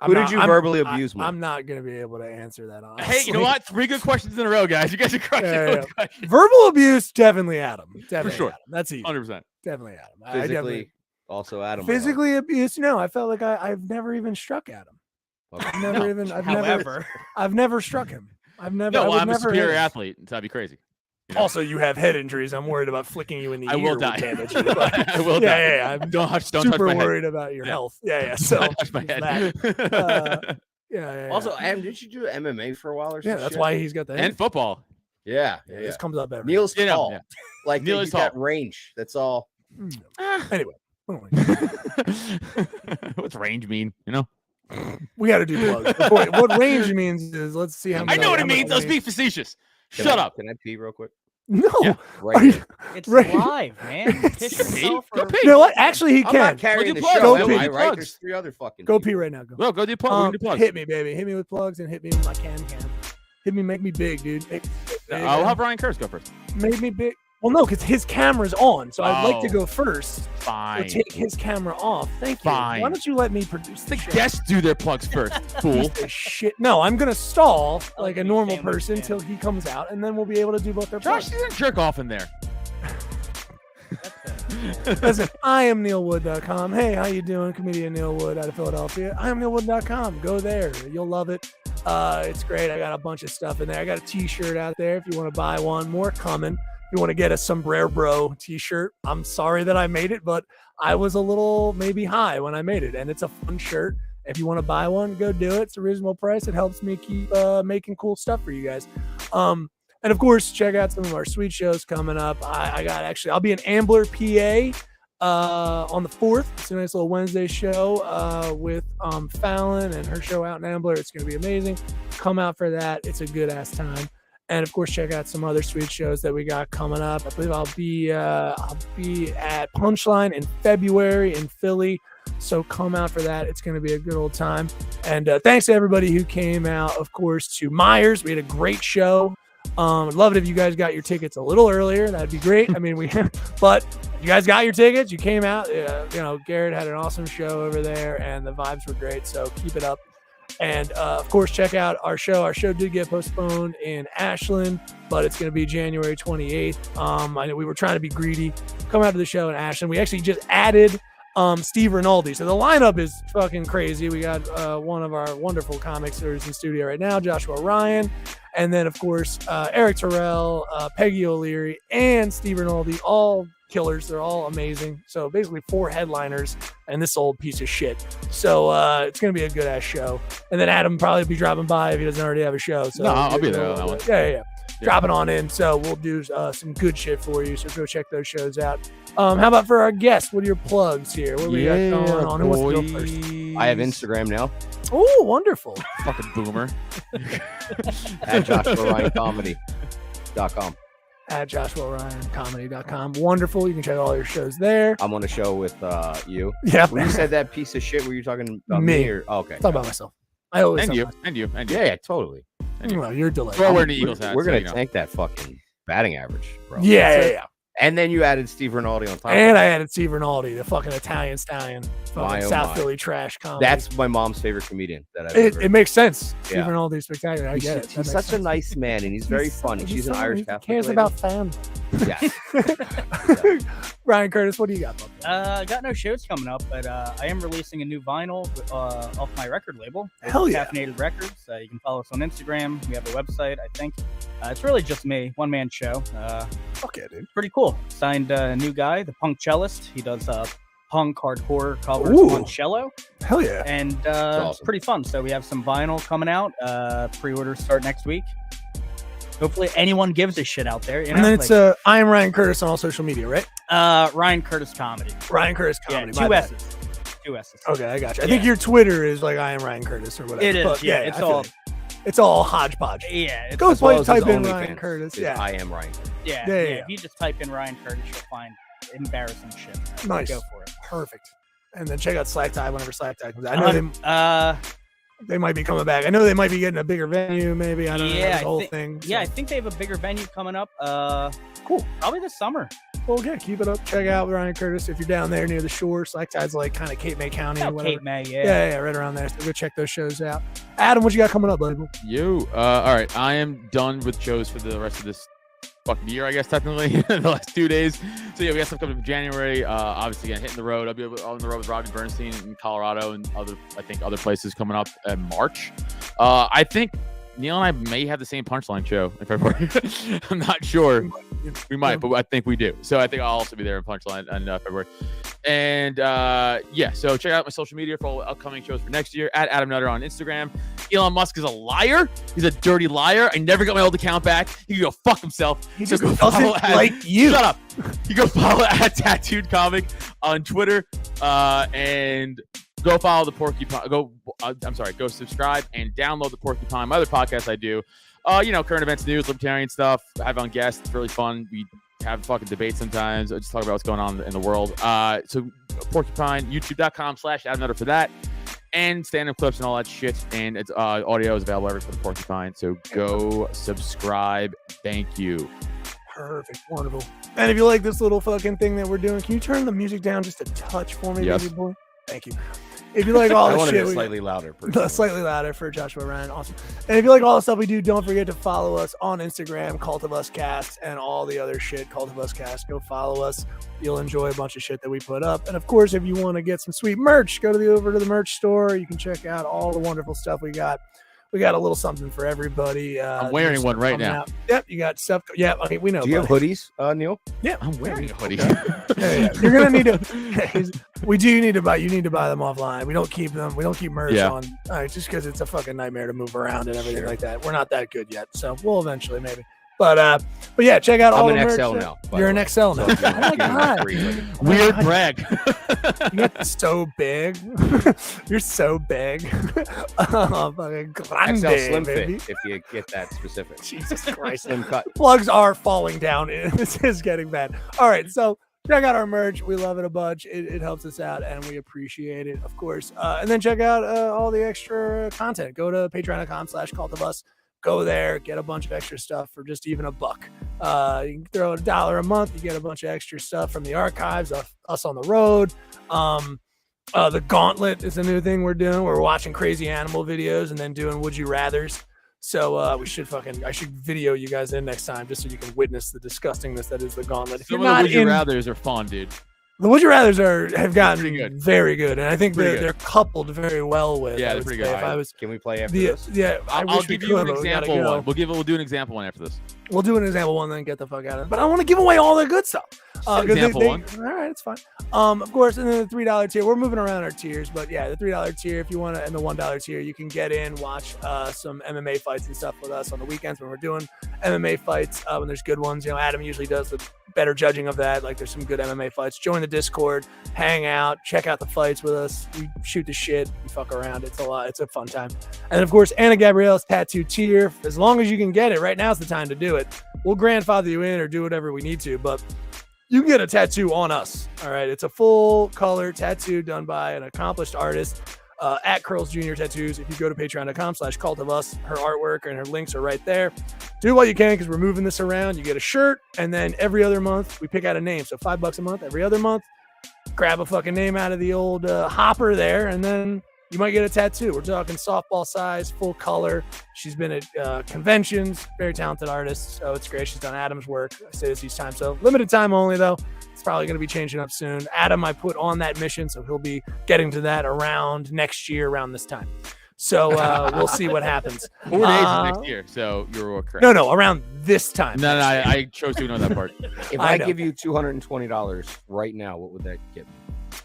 Who did you verbally abuse more? I'm not gonna be able to answer that. Honestly. Hey, you know what? 3 good questions in a row, guys. You guys are crushing Yeah, those yeah. questions. Verbal abuse, definitely Adam. Definitely sure. Adam. That's easy. 100%. Definitely Adam. I Physically, definitely, also Adam. physically abuse. No, I felt like I've never even struck Adam. Okay. I've never even. However, I've never struck him. I've never. I No, would I'm a never superior hit him. athlete, so that'd be crazy. You know? Also, you have head injuries. I'm worried about flicking you in the I ear. will with die. damage. But- I will die. yeah. I'm Don't touch super my head. worried about your Yeah. health. Yeah. So Don't touch my there's head. that. Yeah. Also, Adam, didn't you do MMA for a while or something? yeah. That's why he's got the and football. Yeah. This comes up every. Neil's You know, tall. yeah. Like Neil he's is got tall. range. That's all. Anyway, What's range mean? You know? we got to do plugs. What range means is let's see how. I many- know what how it much means. I was range- being facetious. Can Shut I- up. Can I pee real quick? No. Yeah. Right. Are you- here. it's Right. live, man. Piss Pee? yourself Go or- pee. You know what? Actually, he I'm can. not carrying do the plugs. show, Go am pee. I? Right? Plugs. There's 3 other fucking. Go people. pee right now. Go. Well, go do plugs. We can do plugs. Hit me, baby. Hit me with plugs and hit me with my can. Hit me, make me big, dude. I'll have Ryan Kurz go first. Made me big. Well, no, because his camera's on, so I'd like to Oh. go first. Or Fine. take his camera off. Thank you. Fine. Why don't you let me produce The the shit? guests do their plugs first, fool. Piece of shit. No, I'm gonna stall I like like a to be normal family person man. till he comes out, and then we'll be able to do both our Josh, plugs. you didn't jerk off in there. Listen, I am neilwood.com. Hey, how you doing? Comedian Neil Wood out of Philadelphia. I am neilwood.com. Go there. You'll love it. It's great. I got a bunch of stuff in there. I got a t-shirt out there if you want to buy one. More coming. If you want to get a Sombrero Bro t-shirt, I'm sorry that I made it, but I was a little maybe high when I made it, and it's a fun shirt. If you want to buy one, go do it. It's a reasonable price. It helps me keep making cool stuff for you guys. And of course, check out some of our sweet shows coming up. I'll be in Ambler, PA on the 4th. It's a nice little Wednesday show with Fallon and her show out in Ambler. It's going to be amazing. Come out for that. It's a good ass time. And of course, check out some other sweet shows that we got coming up. I believe I'll be at Punchline in February in Philly. So come out for that. It's going to be a good old time. And thanks to everybody who came out, of course, to Myers. We had a great show. I'd love it if you guys got your tickets a little earlier. That'd be great. I mean, but you guys got your tickets. You came out. Garrett had an awesome show over there, and the vibes were great. So keep it up. And of course, check out our show. Our show did get postponed in Ashland, but it's going to be January 28th. I know we were trying to be greedy. Come out to the show in Ashland. We actually just added Steve Rinaldi. So the lineup is fucking crazy. We got one of our wonderful comics who's in studio right now, Joshua Ryan. And then, of course, Eric Terrell, Peggy O'Leary, and Steve Rinaldi, all killers. They're all amazing. So basically 4 headliners and this old piece of shit. So it's going to be a good-ass show. And then Adam probably be dropping by if he doesn't already have a show. So No, I'll be there on that one. Yeah. Dropping on in. So we'll do some good shit for you. So go check those shows out. How about for our guests? What are your plugs here? What do we got going on? Who wants to go first? Please. I have Instagram now. Oh, wonderful. Fucking boomer. At JoshuaRyanComedy.com. At JoshuaRyanComedy.com. Wonderful. You can check all your shows there. I'm on a show with you. Yeah. When you said that piece of shit, were you talking about Me. me or okay? Talk about myself. I always And talk you. about And you. And you. Yeah, totally. Well, you're delayed. We're all wearing the Eagles hat. We're so gonna you know. tank that fucking batting average, bro. Yeah. And then you added Steve Rinaldi on top. And of I it. added Steve Rinaldi, the fucking Italian stallion, My, fucking oh South my. Philly trash comedy. That's my mom's favorite comedian. That I've it. ever. It makes sense. Steve Yeah. Rinaldi's spectacular. I He's, get it. That he's makes such a sense. nice man, and he's very funny. She's an Irish He Catholic. cares lady. about family. Yeah. Ryan Curtis, what do you got, bub? I got no shows coming up, but I am releasing a new vinyl off my record label. Hell yeah. Caffeinated Records. You can follow us on Instagram. We have a website, I think. It's really just me, one-man show. Fuck yeah, dude. Pretty cool. Signed a new guy, the punk cellist. He does punk hardcore covers Ooh. on cello, Hell yeah. and it's awesome. pretty fun. So we have some vinyl coming out. Pre-orders start next week. Hopefully anyone gives a shit out there. You know? And then it's I am Ryan Curtis on all social media, right? Ryan Curtis Comedy. Ryan Curtis Yeah, comedy. two my bad. S's. Two S's. Okay, I got you. I Yeah. think your Twitter is like I am Ryan Curtis or whatever. It is. But Yeah, I it's feel all. you. It's all hodgepodge. Yeah, it's, Go As well play, as type his in OnlyFans Ryan Curtis. is Yeah. I am Ryan. yeah, Yeah, yeah. yeah. If you just type in Ryan Curtis, you'll find embarrassing shit. Nice. Go for it. Perfect. And then check out Slack Tie whenever Slack Tie comes out. I know they, they might be coming back. I know they might be getting a bigger venue, maybe. I don't know. Yeah, The whole I thing. yeah, I So, think they have a bigger venue coming up. cool. Probably this summer. Well, yeah, keep it up. Check out Ryan Curtis if you're down there near the shore. Slack Tie's like kind of Cape May County or Oh, whatever. Cape May, Yeah, right around there. So go check those shows out. Adam, what you got coming up, buddy? You. All right. I am done with shows for the rest of this fucking year, I guess, technically, the last 2 days. So, yeah, we got stuff coming in January. Obviously, again, hitting the road. I'll be on the road with Robbie Bernstein in Colorado and other places coming up in March. I think Neil and I may have the same punchline show in February. I'm not sure. We might, but I think we do. So I think I'll also be there in Punchline in February. And yeah, so check out my social media for all upcoming shows for next year. At Adam Nutter on Instagram. Elon Musk is a liar. He's a dirty liar. I never got my old account back. He can go fuck himself. He So just go follow doesn't like you. Shut up. You go follow at Tattooed Comic on Twitter and go follow the Porcupine. Go subscribe and download the Porcupine. My other podcast I do. Current events, news, libertarian stuff. I have on guests. It's really fun. We have fucking debates sometimes. I just talk about what's going on in the world. So Porcupine, youtube.com/Adam Nutter for that. And stand-up clips and all that shit. And it's audio is available everywhere for the Porcupine. So go subscribe. Thank you. Perfect. Wonderful. And if you like this little fucking thing that we're doing, can you turn the music down just a touch for me, Yes. baby boy? Thank you. If you like all I the wanted shit, it we- slightly louder. personally. slightly louder for Joshua Ryan. Awesome. And if you like all the stuff we do, don't forget to follow us on Instagram, Cult of Us Cast, and all the other shit, Cult of Us Cast. Go follow us. You'll enjoy a bunch of shit that we put up. And of course, if you want to get some sweet merch, go over to the merch store. You can check out all the wonderful stuff we got. We got a little something for everybody. I'm wearing there's one right coming now. out. Yep, you got stuff. Yeah, okay, we know. Do you have buddy. hoodies, Neil? Yeah, I'm wearing a hoodie. yeah. You're gonna need to. We do need to buy. You need to buy them offline. We don't keep them. We don't keep merch Yeah. on. Just because it's a fucking nightmare to move around and everything Sure. like that. We're not that good yet, so we'll eventually maybe. But yeah, check out all I'm the an merch. XL now. by You're the an way. XL now. So if you Oh my want to give me a god. free hoodie. Weird brag. You got so big. You're so big. Oh, fucking grande, XL slim baby. fit, if you get that specific. Jesus Christ. Slim cut. Plugs are falling down. This is getting bad. All right, so check out our merch. We love it a bunch. It helps us out, and we appreciate it, of course. And then check out all the extra content. Go to patreon.com/cultofus. Go there, get a bunch of extra stuff for just even $1. You can throw $1 a month. You get a bunch of extra stuff from the archives, of us on the road. The Gauntlet is a new thing we're doing. We're watching crazy animal videos and then doing Would You Rathers. So I should video you guys in next time just so you can witness the disgustingness that is the Gauntlet. If Some you're of the not Would You in, Rathers are fun, dude. the Would You Rathers have gotten Pretty good. very good, and I think Pretty they're coupled very well with. Yeah, I they're would pretty say. good. If I was Can we play after the this? yeah, I I'll wish we give you could, an but we gotta example go. one. We'll do an example one after this. We'll do an example one, then get the fuck out of it. But I want to give away all the good stuff. Example one. All right, it's fine. Of course, and then the $3 tier, we're moving around our tiers, but yeah, the $3 tier, if you want to, and the $1 tier, you can get in, watch some MMA fights and stuff with us on the weekends when we're doing MMA fights. When there's good ones, Adam usually does the better judging of that. Like, there's some good MMA fights. Join the Discord, hang out, check out the fights with us. We shoot the shit, we fuck around. It's a fun time. And of course, Anna Gabrielle's tattoo tier. As long as you can get it, right now's the time to do it. We'll grandfather you in or do whatever we need to, but you can get a tattoo on us. All right. It's a full color tattoo done by an accomplished artist at Curls Jr. Tattoos. If you go to patreon.com/cult of us, her artwork and her links are right there. Do what you can because we're moving this around. You get a shirt, and then every other month we pick out a name. So $5 a month every other month. Grab a fucking name out of the old hopper there, and then you might get a tattoo. We're talking softball size, full color. She's been at conventions, very talented artist. So it's great. She's done Adam's work. I say this each time. So limited time only, though. It's probably going to be changing up soon. Adam, I put on that mission, so he'll be getting to that around next year, around this time. So we'll see what happens. 4 days is next year, so you're correct. No, around this time. No, I chose to ignore that part. If I give you $220 right now, what would that get me?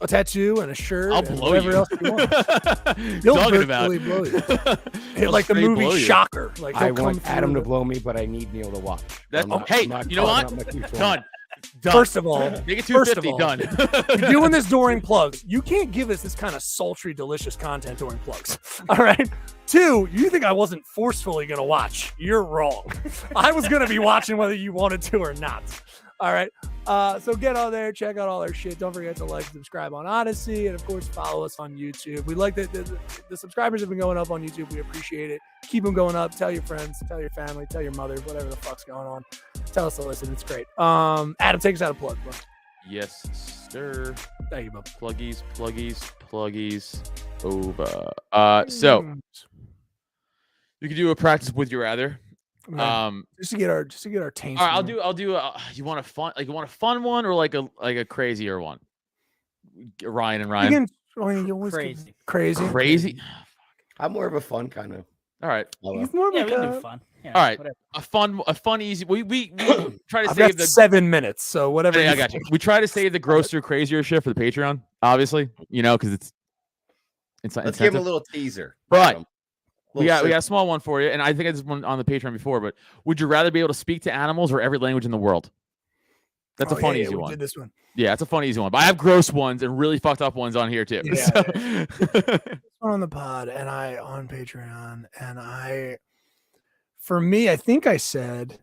A tattoo and a shirt. I'll and blow whatever you. else you want. He'll Talking about virtually blow you. He'll Like the straight blow movie you. Shocker. Like I he'll come want Adam through to blow me, but I need Neil to watch. That, I'm not- hey, I'm not you know calling what? out my 220. Done. First of all, Make it first of 250. all, Done. You're doing this during plugs. You can't give us this kind of sultry, delicious content during plugs. All right. 2, you think I wasn't forcefully going to watch. You're wrong. I was going to be watching whether you wanted to or not. All right. So get on there, check out all our shit. Don't forget to like and subscribe on Odyssey. And of course, follow us on YouTube. We like that the subscribers have been going up on YouTube. We appreciate it. Keep them going up. Tell your friends, tell your family, tell your mother, whatever the fuck's going on. Tell us to listen. It's great. Adam, take us out of plug, bro. Yes, sir. Thank you, bub. Pluggies. Over. So you can do a practice with your rather. Just to get our taints. All right, I'll do. You want a fun one or like a crazier one? Ryan and Ryan. You always Crazy. Crazy. I'm more of a fun kind of. All right. He's more Yeah, like we can do fun. Yeah, All right. whatever. A fun, easy. We try to I've save got the 7 minutes, so whatever. I got you. We try to save the grosser, crazier shit for the Patreon, obviously. Because it's Let's give him a little teaser. But Adam. we got a small one for you, and I think I did one on the Patreon before. But would you rather be able to speak to animals or every language in the world? That's a fun, easy we one. did this one. Yeah, it's a fun, easy one. But I have gross ones and really fucked up ones on here too. Yeah, So- This one on the pod and I on Patreon, and for me, I think I said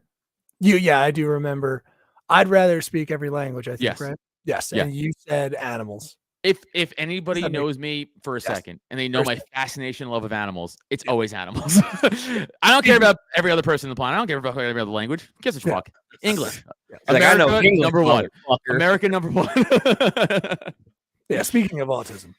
I do remember. I'd rather speak every language, I think, Yes. right? Yes. Yeah. And you said animals. If anybody That makes- knows me for a Yes. second and they know For my a fascination and love of animals, it's always animals. I don't care about every other person on the planet. I don't care about every other language. Who gives a Yeah. fuck? English. Like, I know America, English, number one. motherfucker. America number one. Yeah. Speaking of autism.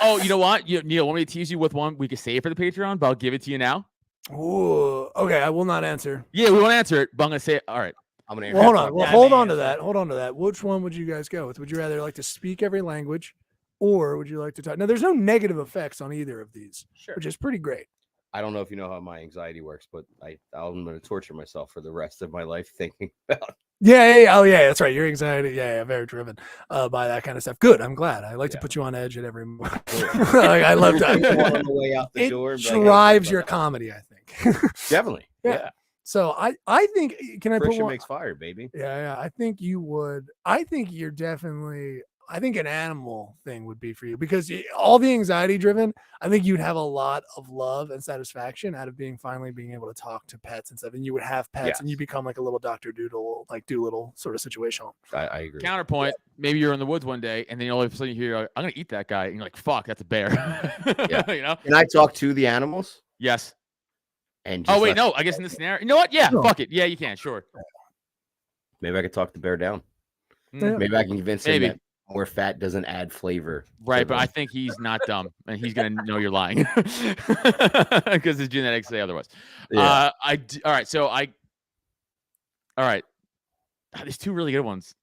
Oh, you know what? Neil, want me to tease you with one we could save for the Patreon, but I'll give it to you now. Ooh, okay. I will not answer. Yeah, we won't answer it, but I'm gonna say it. All right. I'm gonna Well, hold on. Well, Yeah, hold man. on to that. Hold on to that. Which one would you guys go with? Would you rather like to speak every language, or would you like to talk? Now, there's no negative effects on either of these, Sure. which is pretty great. I don't know if you know how my anxiety works, but I'm going to torture myself for the rest of my life thinking about. Yeah. Oh, yeah. That's right. Your anxiety. Yeah. Very driven by that kind of stuff. Good. I'm glad. I like to Yeah. put you on edge at every moment. I love I'm that. on the way out the It door. and be like, "Hey, drives what your about comedy, I think. that?" Definitely. Yeah. Yeah. So I think, can I put Friction one? makes fire, baby. Yeah. I think you would. I think you're definitely. I think an animal thing would be for you because all the anxiety driven. I think you'd have a lot of love and satisfaction out of finally being able to talk to pets and stuff. And you would have pets, and you Yes. become like a little Dr. Doodle, like Doolittle sort of situation. I agree. Counterpoint, maybe you're in the woods one day and then all of a sudden you hear, I'm going to eat that guy. And you're like, fuck, that's a bear. Yeah. You know? Can I talk to the animals? Yes. And just Oh, wait, let- no. I guess in this scenario. You know what? Yeah, No. fuck it. Yeah, you can. Sure. Maybe I could talk the bear down. Yeah. Maybe I can convince Maybe. him that more fat doesn't add flavor. to Right, but the- I think he's not dumb, and he's gonna know you're lying because his genetics say otherwise. Yeah. All right. So all right. There's two really good ones.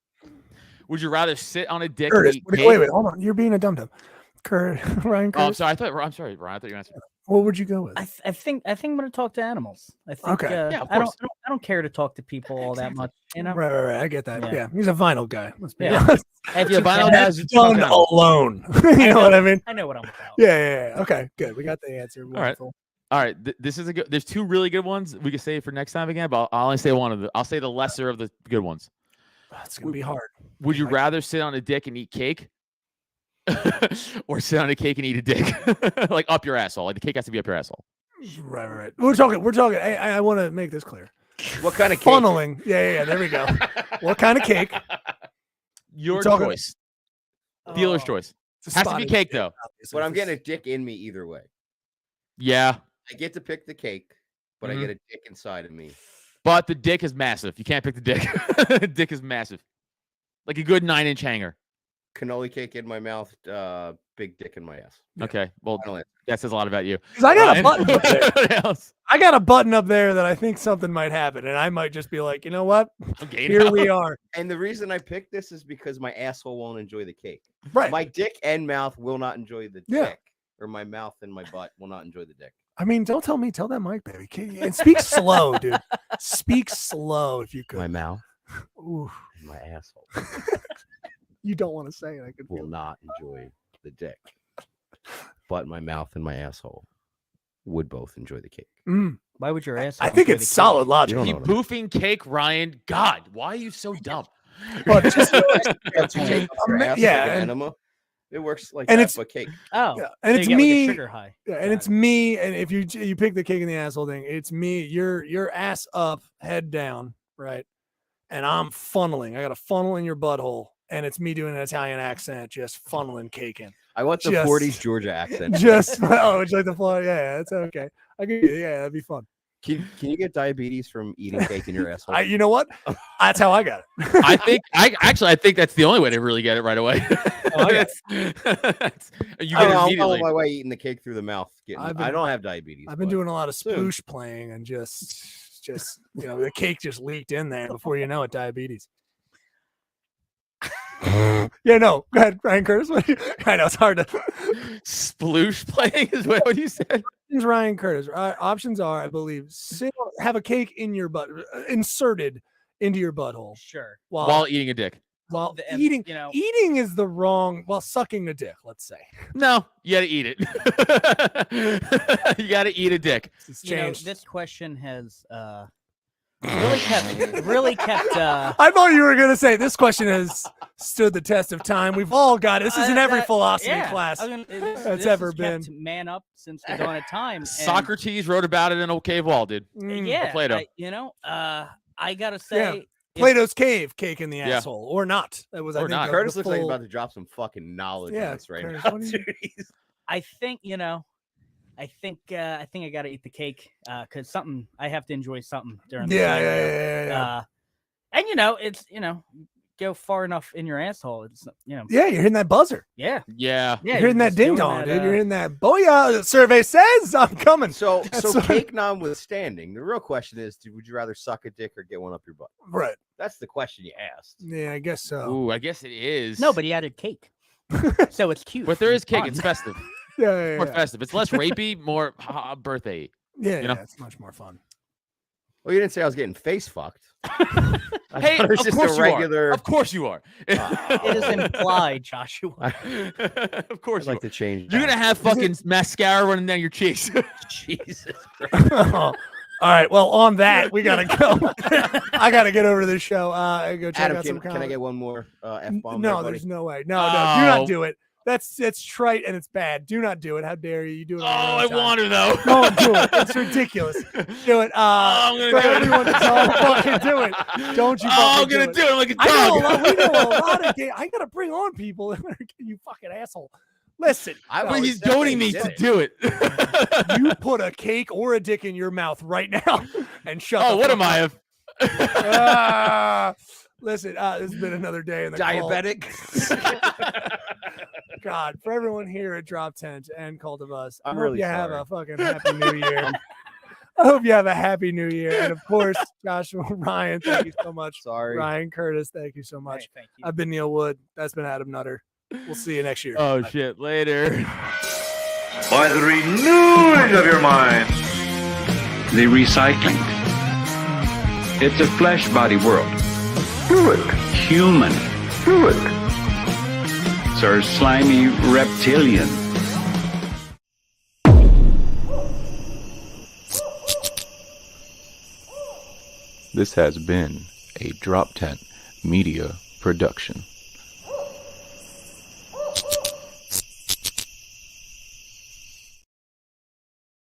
Would you rather sit on a dick? and Curtis, eat wait, cake? hold on. You're being a dum dum. Ryan Oh, I'm Curtis. sorry. I'm sorry, Brian. I thought you answered. What would you go with? I think I'm gonna talk to animals. I think. Okay. Yeah, of I course. don't care to talk to people all that much. You know. Right. I get that. Yeah. Yeah. He's a vinyl guy. Let's be Yeah. honest. If Yeah, you vinyl can- guys- That's done alone. You know what I mean? I know what I'm about. Yeah. Okay. Good. We got the answer. right. Wonderful. All right, this is a good. There's two really good ones we could save for next time again, but I'll only say one of the. I'll say the lesser of the good ones. It's gonna be hard. Would you rather sit on a dick and eat cake, or sit on a cake and eat a dick, like up your asshole? Like the cake has to be up your asshole. Right. We're talking. I want to make this clear. What kind of cake? Funneling. Yeah. There we go. What kind of cake? Your talking- choice. Dealer's Oh. choice. It's a Has to be spotted cake dick, though. obviously. But I'm getting a dick in me either way. Yeah, I get to pick the cake, but Mhm. I get a dick inside of me. but the dick is massive. You can't pick the dick. Dick is massive, like a good 9-inch hanger. Cannoli cake in my mouth, big dick in my ass. Okay, well Final answer. that says a lot about you. 'Cause I got a Ryan? button up there. What else? I got a button up there that I think something might happen, and I might just be like, you know what? Okay, Here now. we are. And the reason I picked this is because my asshole won't enjoy the cake. Right. My dick and mouth will not enjoy the Yeah. dick, or my mouth and my butt will not enjoy the dick. I mean, don't tell me. Tell that mic, baby. And speak slow, dude. Speak slow if you My could. mouth Ooh, and my asshole you don't want to say it. I could will feel it. not enjoy the dick, but my mouth and my asshole would both enjoy the cake. Mm, Why would your ass? I think it's solid logic. You don't Keep know what boofing cake, Ryan. God, why are you so dumb? But just That's a cake up your ass, yeah, like an and- enema. It works like and that, it's- but cake. Oh, yeah, and so it's you get, like, a me. sugar high. Yeah, and Got it's me. And if you pick the cake in the asshole thing, it's me. You're ass up, head down, right? And I'm funneling. I got a funnel in your butthole, and it's me doing an Italian accent, just funneling cake in. I want the Just- 40s Georgia accent. Just oh, it's like the floor. Yeah, that's okay. I could, yeah, that'd be fun. Can you get diabetes from eating cake in your asshole? You know what? That's how I got it. I think that's the only way to really get it right away. Oh, yeah. You I get don't it know, I'm immediately. on my way eating the cake through the mouth. I I've been- don't have diabetes. I've been but doing a lot of soon. sploosh playing and just the cake just leaked in there before you know it, diabetes. Yeah, no. Go ahead, Ryan Curtis. I know it's hard to. Sploosh playing is what you said. Ryan Curtis. Options are, I believe, have a cake in your butt, inserted into your butthole Sure. While eating a dick. while And, eating. you know, Eating is the wrong. While sucking a dick, let's say. No, you gotta eat it. You gotta eat a dick. It's you know, changed. this question has really kept. I thought you were gonna say this question has stood the test of time. We've all got it. This is in every philosophy class that's ever been. Man up since the dawn of time. and, Socrates wrote about it in a cave wall, dude. Yeah, Plato. I gotta say, if- Plato's cave, cake in the Yeah. asshole, or not. That was I Or think, not. the Curtis looks like he's full- about to drop some fucking knowledge Yeah, on us right Curtis, now. what do you- dude. I think I think I gotta eat the cake because something I have to enjoy something during. the Yeah, day, yeah. and it's go far enough in your asshole. It's Yeah, you're hitting that buzzer. yeah. Yeah. You're hitting that just ding doing dong, that, dude. You're hitting that booyah. The survey says I'm coming. So That's cake notwithstanding, the real question is: would you rather suck a dick or get one up your butt? Right. That's the question you asked. Yeah, I guess so. Ooh, I guess it is. No, but he added cake, so it's cute. But there is cake. fun. It's festive. Yeah, More festive. It's less rapey, more birthday. yeah, you know? it's much more fun. Well, you didn't say I was getting face fucked. I Hey, thought it was of just course a you regular. are. Of course you are. It is implied, Joshua. Of course I'd you like to change. You're that. gonna have fucking mascara running down your cheeks. Jesus Christ. All right. Well, on that, we gotta go. I gotta get over to this show. Go check Adam, out some can I comedy. get one more F bomb? No, buddy? there's no way. No, do Oh. not do it. That's trite and it's bad. Do not do it. How dare you? You do it. Oh, on your I own time. want to though. Don't do it. It's ridiculous. Do it. I'm gonna for do it. everyone, don't fucking do it. Don't you? Oh, I'm fucking gonna do it like a I know, dog. we know a lot of games. I gotta bring on people. You fucking asshole. Listen, I've But always he's said goading they me did to it. do it. you put a cake or a dick in your mouth right now and shut. Oh, the what fuck am I? up. Listen, this has been another day in the cult. Diabetic. God, for everyone here at Drop Tent and Cult of Us, I I'm hope really you have sorry. a fucking happy new year. I hope you have a happy new year. And of course, Joshua, Ryan, thank you so much. Sorry. Ryan Curtis, thank you so much. Hey, thank you. I've been Neil Wood. That's been Adam Nutter. We'll see you next year. Oh Bye. shit! Later. By the renewing of your mind. The recycling. It's a flesh body world. Do it. Human. Do it. Sir slimy reptilian. This has been a Drop Tent Media Production.